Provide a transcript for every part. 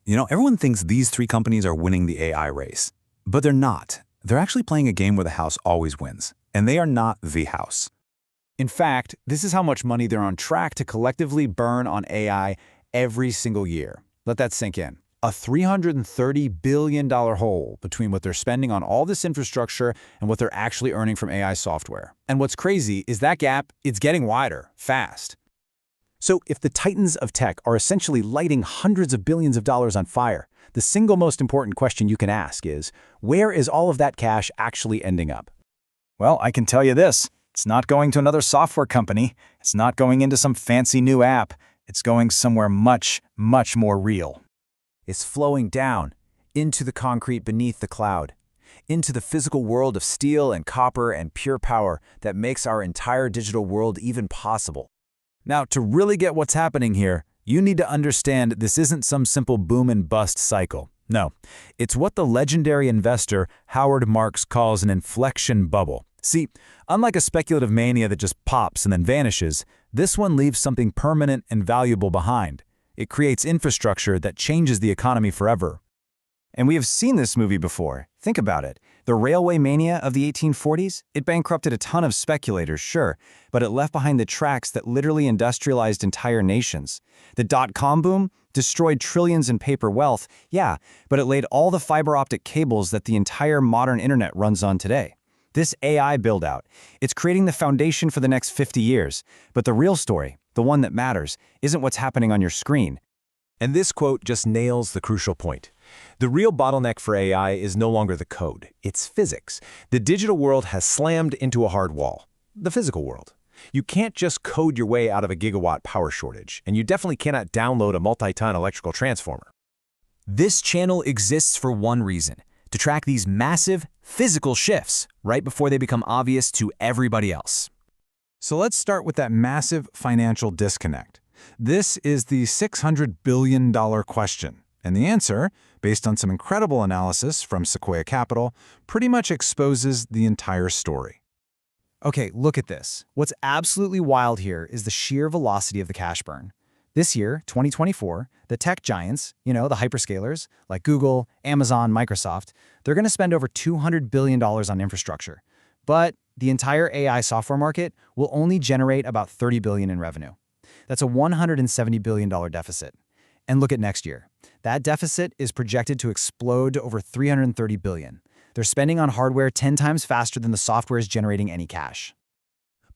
Everyone thinks these three companies are winning the AI race. But they're not. They're actually playing a game where the house always wins. And they are not the house. In fact, this is how much money they're on track to collectively burn on AI every single year. Let that sink in. A $330 billion hole between what they're spending on all this infrastructure and what they're actually earning from AI software. And what's crazy is that gap, it's getting wider, fast. So if the titans of tech are essentially lighting hundreds of billions of dollars on fire, the single most important question you can ask is, where is all of that cash actually ending up? Well, I can tell you this. It's not going to another software company. It's not going into some fancy new app. It's going somewhere much, much more real. It's flowing down into the concrete beneath the cloud, into the physical world of steel and copper and pure power that makes our entire digital world even possible. Now, to really get what's happening here, you need to understand this isn't some simple boom and bust cycle. No, it's what the legendary investor Howard Marks calls an inflection bubble. See, unlike a speculative mania that just pops and then vanishes, this one leaves something permanent and valuable behind. It creates infrastructure that changes the economy forever. And we have seen this movie before. Think about it. The railway mania of the 1840s, it bankrupted a ton of speculators, sure, but it left behind the tracks that literally industrialized entire nations. The dot-com boom destroyed trillions in paper wealth, yeah, but it laid all the fiber optic cables that the entire modern internet runs on today. This AI build-out, it's creating the foundation for the next 50 years. But the real story, the one that matters, isn't what's happening on your screen. And this quote just nails the crucial point. The real bottleneck for AI is no longer the code, it's physics. The digital world has slammed into a hard wall, the physical world. You can't just code your way out of a gigawatt power shortage, and you definitely cannot download a multi-ton electrical transformer. This channel exists for one reason, to track these massive physical shifts right before they become obvious to everybody else. So let's start with that massive financial disconnect. This is the $600 billion question. And the answer, based on some incredible analysis from Sequoia Capital, pretty much exposes the entire story. Okay, look at this. What's absolutely wild here is the sheer velocity of the cash burn. This year, 2024, the tech giants, the hyperscalers, like Google, Amazon, Microsoft, they're going to spend over $200 billion on infrastructure. But the entire AI software market will only generate about $30 billion in revenue. That's a $170 billion deficit. And look at next year. That deficit is projected to explode to over $330 billion. They're spending on hardware 10 times faster than the software is generating any cash.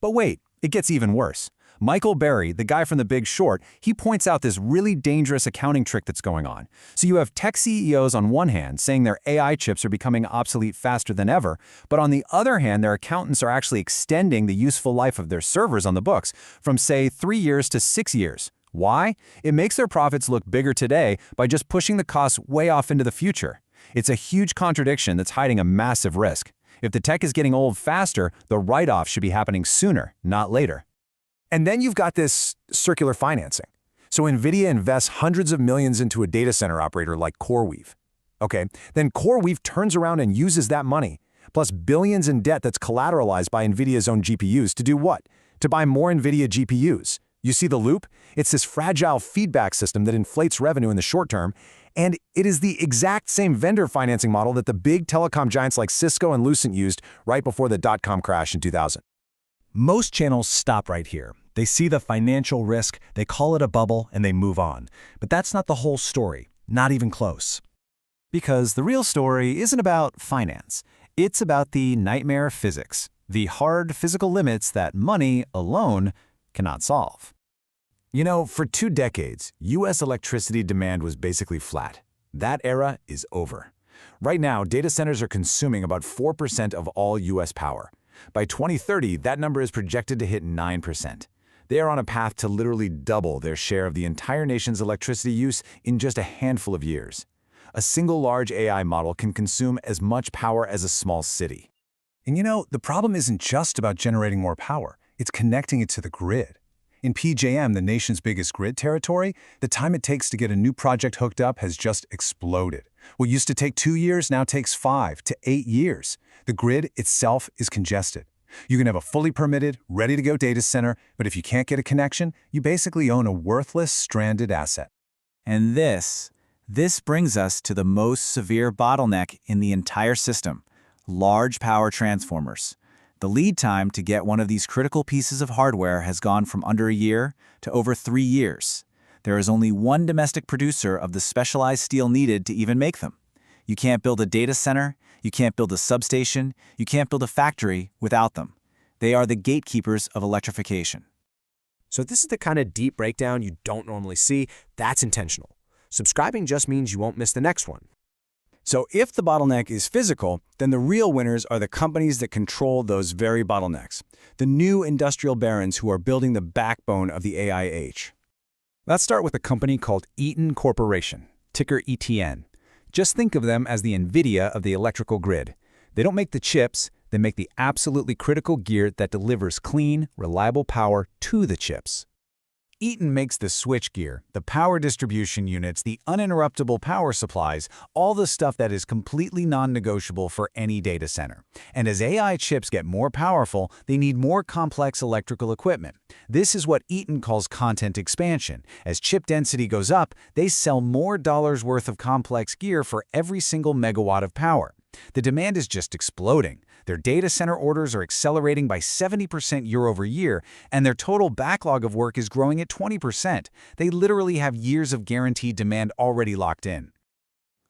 But wait, it gets even worse. Michael Burry, the guy from The Big Short, he points out this really dangerous accounting trick that's going on. So you have tech CEOs on one hand saying their AI chips are becoming obsolete faster than ever, but on the other hand, their accountants are actually extending the useful life of their servers on the books from, say, 3 years to 6 years. Why? It makes their profits look bigger today by just pushing the costs way off into the future. It's a huge contradiction that's hiding a massive risk. If the tech is getting old faster, the write-off should be happening sooner, not later. And then you've got this circular financing. So Nvidia invests hundreds of millions into a data center operator like CoreWeave. Okay, then CoreWeave turns around and uses that money, plus billions in debt that's collateralized by Nvidia's own GPUs to do what? To buy more Nvidia GPUs. You see the loop? It's this fragile feedback system that inflates revenue in the short term, and it is the exact same vendor financing model that the big telecom giants like Cisco and Lucent used right before the dot-com crash in 2000. Most channels stop right here. They see the financial risk, they call it a bubble, and they move on. But that's not the whole story, not even close. Because the real story isn't about finance. It's about the nightmare physics, the hard physical limits that money alone cannot solve. For 2 decades, U.S. electricity demand was basically flat. That era is over. Right now, data centers are consuming about 4% of all U.S. power. By 2030, that number is projected to hit 9%. They are on a path to literally double their share of the entire nation's electricity use in just a handful of years. A single large AI model can consume as much power as a small city. And the problem isn't just about generating more power. It's connecting it to the grid. In PJM, the nation's biggest grid territory, the time it takes to get a new project hooked up has just exploded. What used to take 2 years now takes 5 to 8 years. The grid itself is congested. You can have a fully permitted, ready-to-go data center, but if you can't get a connection, you basically own a worthless, stranded asset. And this This brings us to the most severe bottleneck in the entire system: large power transformers. The lead time to get one of these critical pieces of hardware has gone from under a year to over 3 years. There is only one domestic producer of the specialized steel needed to even make them. You can't build a data center, you can't build a substation, you can't build a factory without them. They are the gatekeepers of electrification. So this is the kind of deep breakdown you don't normally see. That's intentional. Subscribing just means you won't miss the next one. So if the bottleneck is physical, then the real winners are the companies that control those very bottlenecks, the new industrial barons who are building the backbone of the AI age. Let's start with a company called Eaton Corporation, ticker ETN. Just think of them as the Nvidia of the electrical grid. They don't make the chips, they make the absolutely critical gear that delivers clean, reliable power to the chips. Eaton makes the switchgear, the power distribution units, the uninterruptible power supplies, all the stuff that is completely non-negotiable for any data center. And as AI chips get more powerful, they need more complex electrical equipment. This is what Eaton calls content expansion. As chip density goes up, they sell more dollars worth of complex gear for every single megawatt of power. The demand is just exploding. Their data center orders are accelerating by 70% year over year, and their total backlog of work is growing at 20%. They literally have years of guaranteed demand already locked in.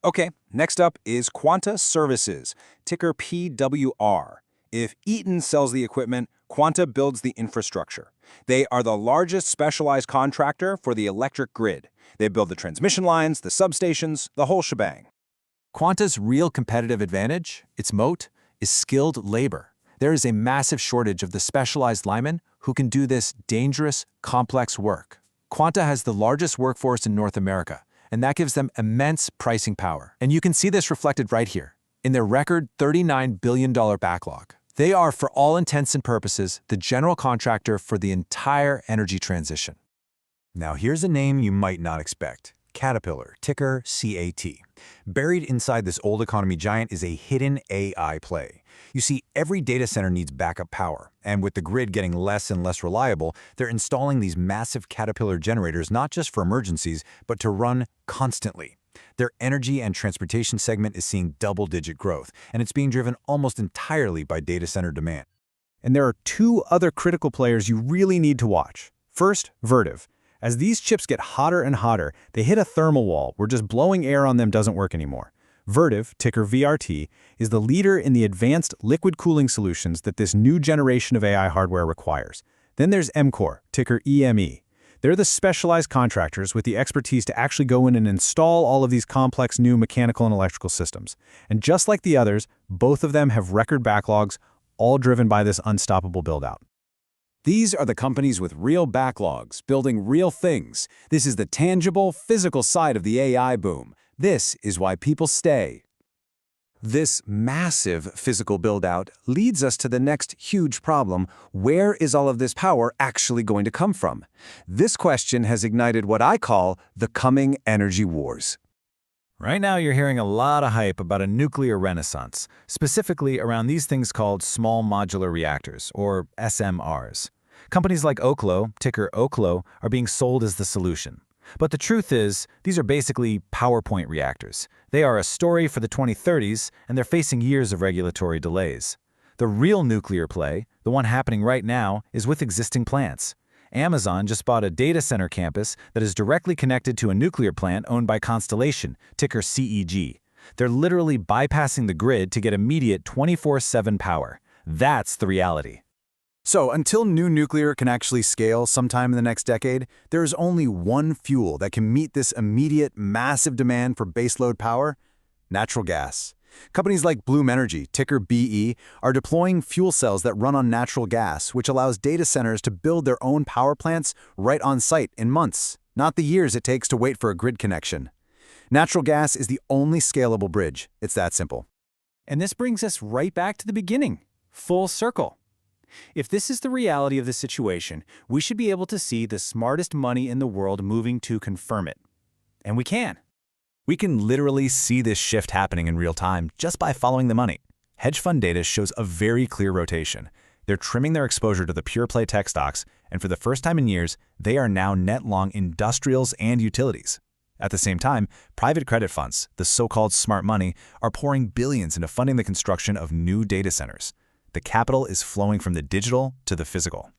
Okay, next up is Quanta Services, ticker PWR. If Eaton sells the equipment, Quanta builds the infrastructure. They are the largest specialized contractor for the electric grid. They build the transmission lines, the substations, the whole shebang. Quanta's real competitive advantage, its moat, is skilled labor. There is a massive shortage of the specialized linemen who can do this dangerous, complex work. Quanta has the largest workforce in North America, and that gives them immense pricing power. And you can see this reflected right here, in their record $39 billion backlog. They are, for all intents and purposes, the general contractor for the entire energy transition. Now here's a name you might not expect. Caterpillar, ticker CAT. Buried inside this old economy giant is a hidden AI play. You see, every data center needs backup power, and with the grid getting less and less reliable, they're installing these massive Caterpillar generators not just for emergencies, but to run constantly. Their energy and transportation segment is seeing double-digit growth, and it's being driven almost entirely by data center demand. And there are two other critical players you really need to watch. First, Vertiv. As these chips get hotter and hotter, they hit a thermal wall where just blowing air on them doesn't work anymore. Vertiv, ticker VRT, is the leader in the advanced liquid cooling solutions that this new generation of AI hardware requires. Then there's EMCOR, ticker EME. They're the specialized contractors with the expertise to actually go in and install all of these complex new mechanical and electrical systems. And just like the others, both of them have record backlogs, all driven by this unstoppable build-out. These are the companies with real backlogs, building real things. This is the tangible, physical side of the AI boom. This is why people stay. This massive physical build-out leads us to the next huge problem. Where is all of this power actually going to come from? This question has ignited what I call the coming energy wars. Right now, you're hearing a lot of hype about a nuclear renaissance, specifically around these things called small modular reactors, or SMRs. Companies like Oklo, ticker Oklo, are being sold as the solution. But the truth is, these are basically PowerPoint reactors. They are a story for the 2030s, and they're facing years of regulatory delays. The real nuclear play, the one happening right now, is with existing plants. Amazon just bought a data center campus that is directly connected to a nuclear plant owned by Constellation, ticker CEG. They're literally bypassing the grid to get immediate 24/7 power. That's the reality. So until new nuclear can actually scale sometime in the next decade, there is only one fuel that can meet this immediate, massive demand for baseload power: natural gas. Companies like Bloom Energy, ticker BE, are deploying fuel cells that run on natural gas, which allows data centers to build their own power plants right on site in months, not the years it takes to wait for a grid connection. Natural gas is the only scalable bridge. It's that simple. And this brings us right back to the beginning, full circle. If this is the reality of the situation, we should be able to see the smartest money in the world moving to confirm it. And we can. We can literally see this shift happening in real time just by following the money. Hedge fund data shows a very clear rotation. They're trimming their exposure to the pure play tech stocks, and for the first time in years, they are now net long industrials and utilities. At the same time, private credit funds, the so-called smart money, are pouring billions into funding the construction of new data centers. The capital is flowing from the digital to the physical.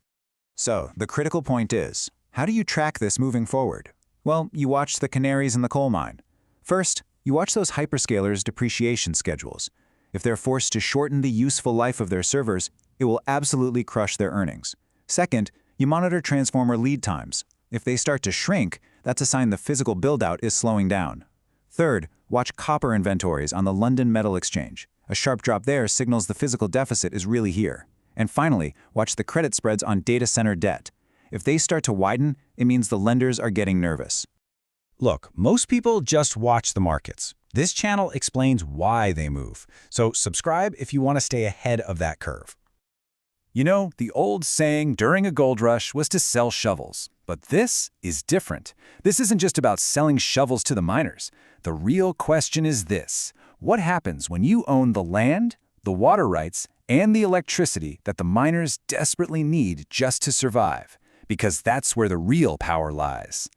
So, the critical point is, how do you track this moving forward? Well, you watch the canaries in the coal mine. First, you watch those hyperscalers' depreciation schedules. If they're forced to shorten the useful life of their servers, it will absolutely crush their earnings. Second, you monitor transformer lead times. If they start to shrink, that's a sign the physical build-out is slowing down. Third, watch copper inventories on the London Metal Exchange. A sharp drop there signals the physical deficit is really here. And finally, watch the credit spreads on data center debt. If they start to widen, it means the lenders are getting nervous. Look, most people just watch the markets. This channel explains why they move. So subscribe if you want to stay ahead of that curve. You know, the old saying during a gold rush was to sell shovels. But this is different. This isn't just about selling shovels to the miners. The real question is this: what happens when you own the land, the water rights, and the electricity that the miners desperately need just to survive? Because that's where the real power lies.